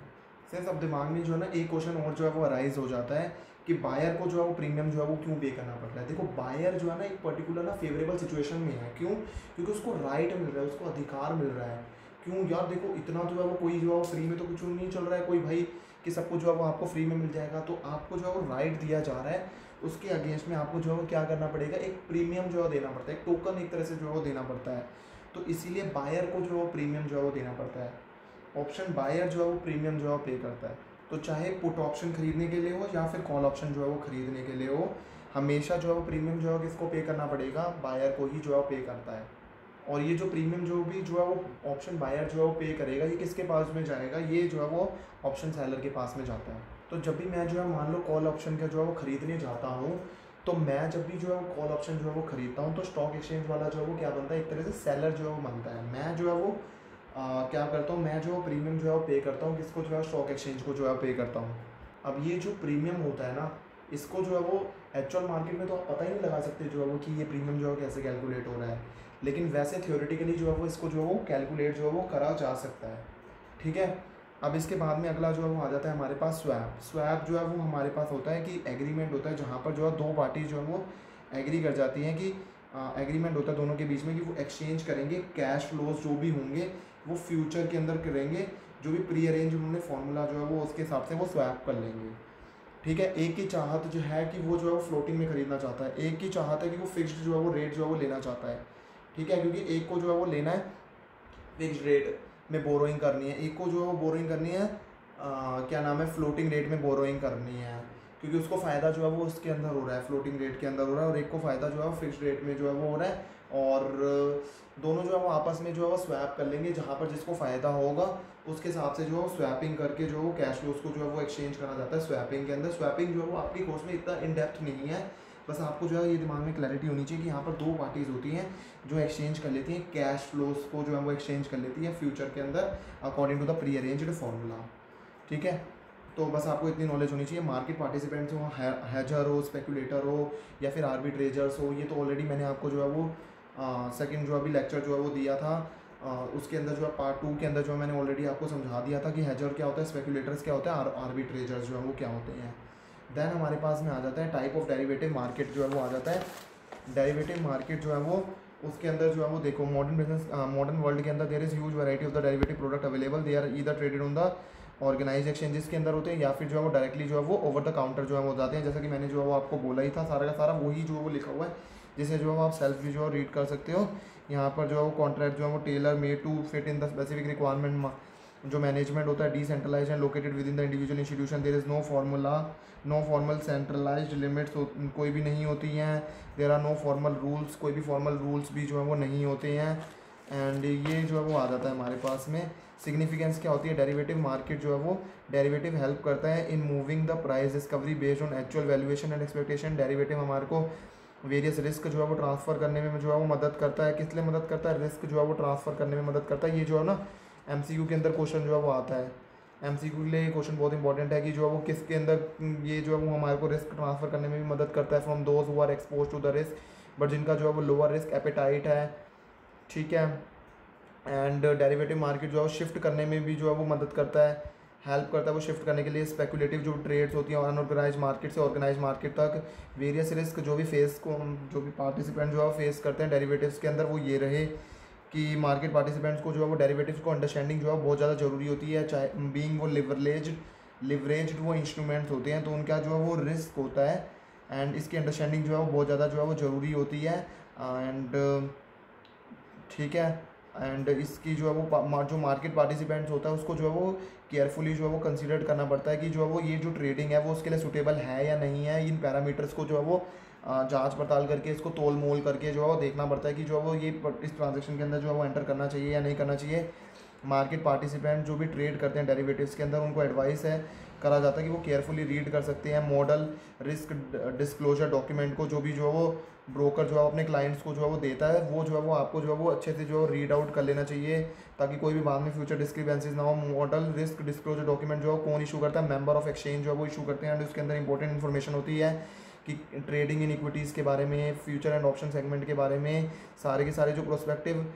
सेंस अब दिमाग में जो है ना एक क्वेश्चन और जो है वो अराइज हो जाता है कि बायर को जो है वो प्रीमियम जो है वो क्यों पे करना पड़ रहा है। देखो बायर जो है ना एक पर्टिकुलर ना फेवरेबल सिचुएशन में है। क्यों? क्योंकि उसको राइट मिल रहा है, उसको अधिकार मिल रहा है। क्यों यार? देखो इतना जो है वो कोई जो है वो फ्री में तो कुछ नहीं चल रहा है कोई भाई कि सब कुछ जो है वो आपको फ्री में मिल जाएगा। तो आपको जो है वो राइट दिया जा रहा है, उसके अगेंस्ट में आपको जो है वो क्या करना पड़ेगा? एक प्रीमियम जो है देना पड़ता है, एक टोकन एक तरह से जो है वो देना पड़ता है। तो इसीलिए बायर को जो है वो प्रीमियम जो है वो देना पड़ता है। ऑप्शन बायर जो है वो प्रीमियम जो है पे करता है। तो चाहे पुट ऑप्शन खरीदने के लिए हो या फिर कॉल ऑप्शन जो है वो खरीदने के लिए हो, हमेशा जो है वो प्रीमियम जो है किसको पे करना पड़ेगा, बायर को ही जो है वो पे करता है। और ये जो प्रीमियम जो है वो ऑप्शन बायर जो है वो पे करेगा, ये किसके पास में जाएगा, ये जो है वो ऑप्शन सेलर के पास में जाता है। तो जब भी मैं जो है मान लो कॉल ऑप्शन का जो है वो ख़रीदने जाता हूँ, तो मैं जब भी जो है वो कॉल ऑप्शन जो है वो ख़रीदता हूँ, तो स्टॉक एक्सचेंज वाला जो है वो क्या बनता है, एक तरह से सेलर जो है वो बनता है। मैं जो है वो क्या करता हूँ, मैं जो प्रीमियम जो है वो पे करता हूँ किसको, जो है स्टॉक एक्सचेंज को जो है पे करता हूँ। अब ये जो प्रीमियम होता है ना, इसको जो है वो एक्चुअल मार्केट में तो आप पता ही नहीं लगा सकते जो है वो कि ये प्रीमियम जो है कैसे कैलकुलेट हो रहा है, लेकिन वैसे थियोरेटिकली जो है वो इसको जो है वो कैलकुलेट जो है वो करा जा सकता है। ठीक है। अब इसके बाद में अगला जो है वो आ जाता है हमारे पास स्वैप। स्वैप जो है वो हमारे पास होता है कि एग्रीमेंट होता है जहाँ पर जो है दो पार्टी जो है वो एग्री कर जाती हैं कि एग्रीमेंट होता है दोनों के बीच में कि वो एक्सचेंज करेंगे, कैश फ्लोज जो भी होंगे वो फ्यूचर के अंदर करेंगे, जो भी प्री अरेंज उन्होंने फार्मूला जो है वो उसके हिसाब से वो स्वैप कर लेंगे। ठीक है। एक की चाहत जो है कि वो जो है वो फ्लोटिंग में ख़रीदना चाहता है, एक की चाहत है कि वो फिक्स्ड जो है वो रेट जो है वो लेना चाहता है। ठीक है, क्योंकि एक को जो है वो लेना है फिक्स्ड रेट में बोरोइंग करनी है, एक को जो है वो बोरोइंग करनी है क्या नाम है, फ्लोटिंग रेट में बोरोइंग करनी है, क्योंकि उसको फ़ायदा जो है वो उसके अंदर हो रहा है, फ्लोटिंग रेट के अंदर हो रहा है, और एक को फ़ायदा जो है वो फिक्स्ड रेट में जो है वो हो रहा है। और दोनों जो है वो आपस में जो है वो स्वैप कर लेंगे, जहाँ पर जिसको फ़ायदा होगा उसके हिसाब से जो है वो स्वैपिंग करके जो है वो कैश फ्लोज को जो है वो एक्सचेंज करा जाता है स्वैपिंग के अंदर। स्वैपिंग जो है वो आपकी कोर्स में इतना इन डेप्थ नहीं है, बस आपको जो है ये दिमाग में क्लैरिटी होनी चाहिए कि यहाँ पर दो पार्टीज़ होती हैं जो एक्सचेंज कर लेती हैं कैश फ्लोज को, जो है वो एक्सचेंज कर लेती है फ्यूचर के अंदर according to the pre arranged formula. ठीक है। तो बस आपको इतनी नॉलेज होनी चाहिए। मार्केट पार्टिसिपेंट्स हो, हैजर हो, स्पेकुलेटर हो, या फिर आर्बिट्रेजर्स हो, ये तो ऑलरेडी मैंने आपको जो है वो सेकंड जो अभी लेक्चर जो है वो दिया था, उसके अंदर जो है पार्ट 2 के अंदर जो है मैंने ऑलरेडी आपको समझा दिया था कि हैजर क्या होता है, स्पेकुलेटर्स क्या होता है, आर्बिट्रेजर्स जो है वो क्या होते हैं। देन हमारे पास में आ जाता है टाइप ऑफ डेरिवेटिव मार्केट जो है वो आ जाता है। डेरिवेटिव मार्केट जो है वो उसके अंदर जो है वो देखो, मॉडर्न वर्ल्ड के अंदर there is huge variety of the derivative product available, they are either traded on the organise exchanges के अंदर होते हैं, या फिर जो है वो डायरेक्टली जो है वो ओवर द काउंटर जो है हो जाते हैं। जैसा कि मैंने जो है वो आपको बोला ही था, सारा का सारा वही जो है वो लिखा हुआ है, जिसे जो है आप सेल्फ भी जो है रीड कर सकते हो। यहाँ पर जो है वो कॉन्ट्रैक्ट जो है वो tailor made to fit in the specific requirement, जो मैनेजमेंट होता है decentralise and located within the individual institution, there is no formula, no formal centralised limits कोई भी नहीं होती हैं, there are no formal rules, कोई भी फॉर्मल रूल्स भी जो है वो नहीं होते हैं। एंड ये जो है वो आ जाता है हमारे पास में। सिग्निफिकेंस क्या होती है, डेरिवेटिव मार्केट जो है वो डेरिवेटिव हेल्प करता है in moving the price discovery based on actual valuation and expectation. Derivative हमारे को वेरियस रिस्क जो है वो ट्रांसफ़र करने में जो है वो मदद करता है। किस लिए मदद करता है, रिस्क जो है वो ट्रांसफ़र करने में मदद करता है। ये जो है ना एमसीक्यू के अंदर क्वेश्चन जो है वो आता है, एमसीक्यू के लिए ये क्वेश्चन बहुत इंपॉर्टेंट है कि जो है वो किसके अंदर ये जो है वो हमारे को रिस्क ट्रांसफ़र करने में भी मदद करता है, from those who are expose to the risk, but जिनका जो है वो लोअर रिस्क एपेटाइट है। ठीक है। एंड डेरिवेटिव मार्केट जो है शिफ्ट करने में भी जो है वो मदद करता है, हेल्प करता है वो शिफ्ट करने के लिए स्पेकुलेटिव जो ट्रेड्स होती हैं अनऑर्गेनाइज मार्केट से ऑर्गेनाइज मार्केट तक। वेरियस रिस्क जो भी जो भी पार्टिसिपेंट जो है फेस करते हैं डेरिवेटिव्स के अंदर, वो ये रहे कि मार्केट पार्टिसिपेंट्स को जो है वो डेरिवेटिव्स को अंडरस्टैंडिंग जो है बहुत ज़्यादा ज़रूरी होती है, चाहे बीइंग वो लिवरेज्ड वो इंस्ट्रूमेंट्स होते हैं, तो उनका जो है वो रिस्क होता है एंड इसकी अंडरस्टैंडिंग जो है वो बहुत ज़्यादा जो है वो ज़रूरी होती है। एंड ठीक है। एंड इसकी जो है वो जो मार्केट पार्टिसिपेंट्स होता है उसको जो है वो केयरफुली जो है वो कंसीडर करना पड़ता है कि जो है वो ये जो ट्रेडिंग है वो उसके लिए सूटेबल है या नहीं है। इन पैरामीटर्स को जो है वो जांच पड़ताल करके इसको तोल मोल करके जो है वो देखना पड़ता है कि जो है वो ये इस ट्रांजेक्शन के अंदर जो है वो एंटर करना चाहिए या नहीं करना चाहिए। मार्केट पार्टिसिपेंट जो भी ट्रेड करते हैं डेरिवेटिव्स के अंदर, उनको एडवाइस है करा जाता है कि वो केयरफुली रीड कर सकते हैं मॉडल रिस्क डिस्क्लोजर डॉक्यूमेंट को, जो भी जो है वो ब्रोकर जो है अपने क्लाइंट्स को जो है वो देता है, वो जो है वो आपको जो है वो अच्छे से जो है रीड आउट कर लेना चाहिए, ताकि कोई भी बाद में फ्यूचर डिस्क्रिपेंसीज ना हो। मॉडल रिस्क डिस्क्लोजर डॉक्यूमेंट जो है कौन इशू करता है, मेंबर ऑफ एक्सचेंज जो है वो इशू करते हैं, एंड उसके अंदर इंपॉर्टेंट इन्फॉर्मेशन होती है कि ट्रेडिंग इन इक्विटीज़ के बारे में, फ्यूचर एंड ऑप्शन सेगमेंट के बारे में, सारे के सारे जो प्रोस्पेक्टिव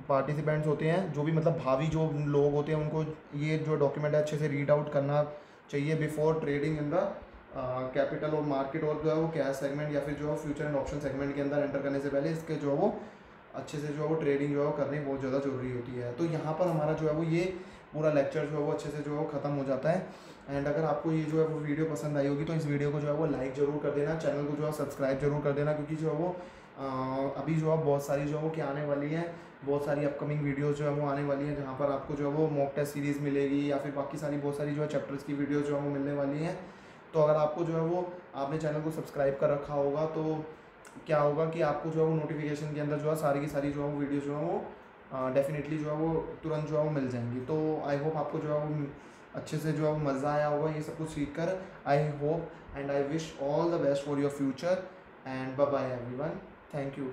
पार्टिसिपेंट्स होते हैं, जो भी मतलब भावी जो लोग होते हैं, उनको ये जो डॉक्यूमेंट है अच्छे से रीड आउट करना चाहिए before trading in the capital और मार्केट, और जो है वो कैश सेगमेंट या फिर जो है फ्यूचर एंड ऑप्शन सेगमेंट के अंदर एंटर करने से पहले इसके जो है वो अच्छे से जो है वो ट्रेडिंग जो है करनी बहुत ज़्यादा ज़रूरी होती है। तो यहाँ पर हमारा जो है वो ये पूरा लेक्चर जो है वो अच्छे से जो है वो ख़त्म हो जाता है। एंड अगर आपको ये जो है वो वीडियो पसंद आई होगी तो इस वीडियो को जो है वो लाइक ज़रूर कर देना, चैनल को जो है सब्सक्राइब जरूर कर देना, क्योंकि जो है वो अभी जो है बहुत सारी जो है वो क्या आने वाली है, बहुत सारी अपकमिंग वीडियोज़ जो है वो आने वाली हैं, जहाँ पर आपको जो है वो मॉक टेस्ट सीरीज़ मिलेगी या फिर बाकी सारी बहुत सारी जो है चैप्टर्स की वीडियो जो है वो मिलने वाली हैं। तो अगर आपको जो है वो आपने चैनल को सब्सक्राइब कर रखा होगा तो क्या होगा कि आपको जो है वो नोटिफिकेशन के अंदर जो है सारी की सारी जो है वो वीडियो जो है वो डेफिनेटली जो है वो तुरंत जो है वो मिल जाएंगी। तो आई होप आपको जो है वो अच्छे से जो है वो मज़ा आया होगा ये सब कुछ सीख कर। I hope and I wish all the best for your future and bye bye everyone. Thank you.